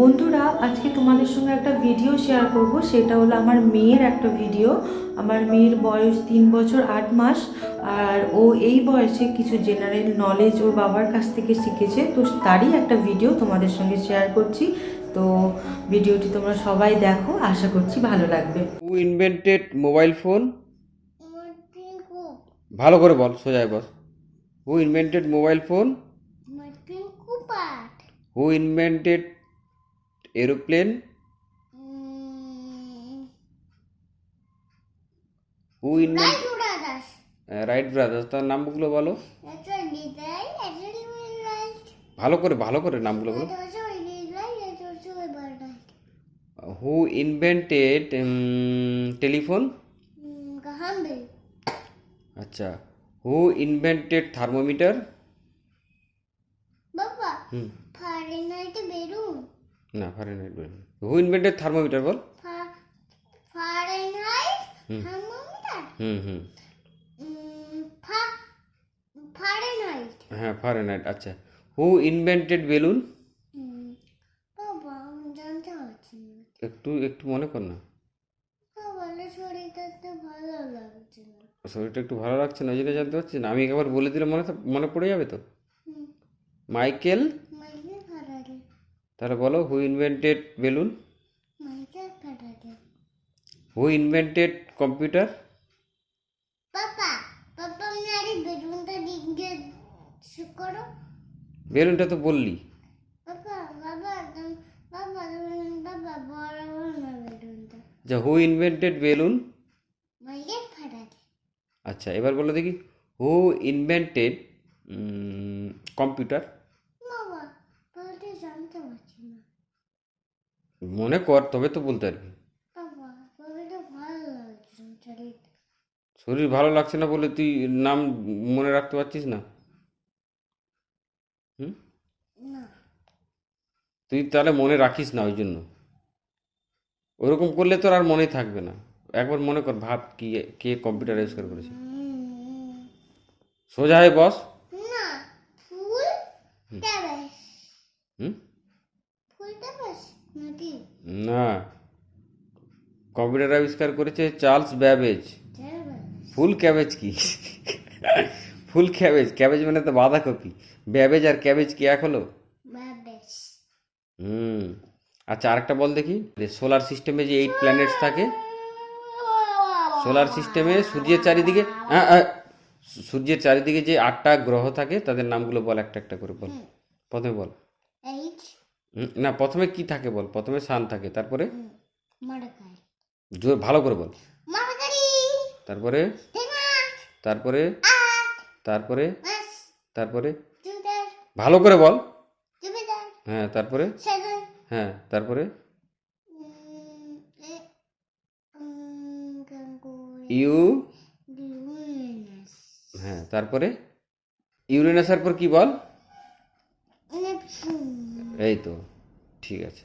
বন্ধুরা, আজকে তোমাদের সঙ্গে একটা ভিডিও শেয়ার করব। সেটা হলো আমার মেয়ের একটা ভিডিও। আমার মেয়ের বয়স 3 বছর 8 মাস। আর ও এই বয়সে কিছু জেনারেল নলেজ ওর বাবার কাছ থেকে শিখেছে, তো তারই একটা ভিডিও তোমাদের সঙ্গে শেয়ার করছি। তো ভিডিওটি তোমরা সবাই দেখো, আশা করছি ভালো লাগবে। Who invented mobile phone? ভালো করে বল, সোজায় বস। Who invented mobile phone? Who invented aeroplane? Who invent Wright brothers. তার নামগুলো বলো ভালো করে নামগুলো বলো। Who invented telephone? আচ্ছা। Who invented thermometer? হুম না, ফারেনহাইট বল। হু ইনভেন্টেড থার্মোমিটার বল। হুম হুম হুম হ্যাঁ, ফারেনহাইট। আচ্ছা। Who invented balloon? একটু একটু মনে কর না। শরীরটা একটু ভালো লাগছে না, ওই জন্য জানতে পারছিস না। আমি একবার বলে দিলে মনে পড়ে যাবে তো। মাইকেল? তাহলে বলো, who invented balloon? Who invented computer? বেলুনটা তো বললি। আচ্ছা, হু ইনভেন্টেড বেলুন? আচ্ছা, এবার বলো দেখি, হু ইনভেন্টেড কম্পিউটার? মনে কর, তবে তো বলতে পারবি। শরীর ভালো লাগছে না বলে তুই নাম মনে রাখতে পারছিস না? হুম তুই তাহলে মনে রাখিস না, ওই জন্য। ওরকম করলে তোর আর মনে থাকবে না। একবার মনে কর, ভাব কি কে কম্পিউটার আবিষ্কার করেছে। সোজা হয়ে বস। হুম না, কম্পিউটার আবিষ্কার করেছে চার্লস ব্যাবেজ। ফুল ক্যাবেজ কি? ফুল ক্যাবেজ, ক্যাবেজ মানে তো বাঁধাকপি। ব্যাবেজ আর ক্যাবেজ কি এক হলো? হুম আচ্ছা, আরেকটা বল দেখি। সোলার সিস্টেমে যে 8 প্ল্যানেটস থাকে, সোলার সিস্টেমে সূর্যের চারিদিকে যে 8টা গ্রহ থাকে, তাদের নামগুলো বল, একটা একটা করে বল। প্রথমে বল। না, প্রথমে কি থাকে বল। প্রথমে সান থাকে, তারপরে ভালো করে বল। তারপরে তারপরে তারপরে তারপরে ভালো করে বল। হ্যাঁ, তারপরে হ্যাঁ, তারপরে ইউ হ্যাঁ, তারপরে ইউরেনাসের পর কি বল? এই তো, ঠিক আছে।